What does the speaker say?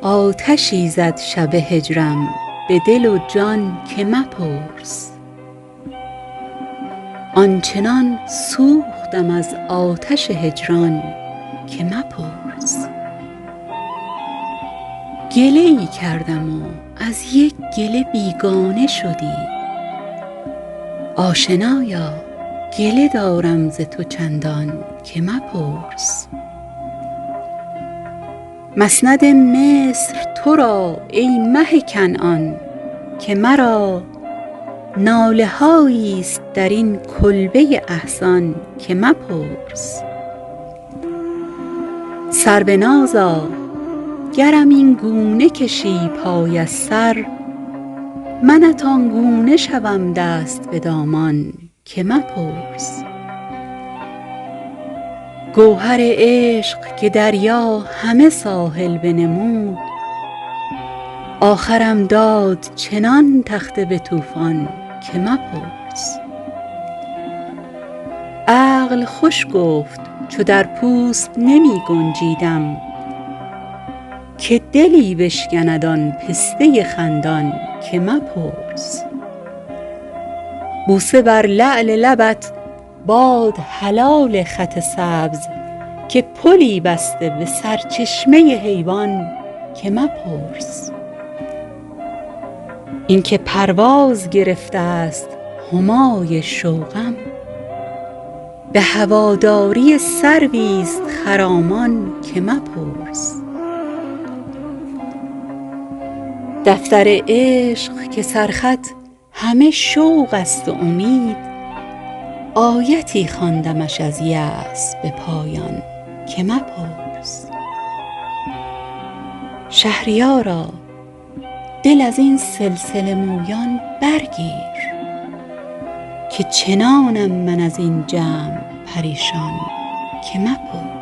آتشی زد شب هجرم به دل و جان که مپرس. آنچنان سوختم از آتش هجران که مپرس. گله ای کردم و از یک گله بیگانه شدی. آشنایا گله دارم ز تو چندان که مپرس. مسند مصر تو را ای مه کنعان که مرا ناله هایی است در این کلبه احزان که مپرس. سربنازا گرم این گونه کشی پای از سر، منت آن گونه شوم دست به دامان که مپرس. گوهر عشق که دریا همه ساحل بنمود، آخرم داد چنان تخته به طوفان که مپرس. عقل خوش گفت چو در پوست نمی گنجیدم، که دلی بشکند آن پسته خندان که مپرس. بوسه بر لعل لبت باد حلال خط سبز، که پلی بسته به سرچشمه حیوان که مپرس. این که پرواز گرفته است همای شوقم، به هواداری سروی است خرامان که مپرس. دفتر عشق که سرخط همه شوق است و امید، آیتی خواندمش از یأس به پایان که مپرس. شهریارا دل از این سلسله مویان برگیر، که چنانم من از این جمع پریشان که مپرس.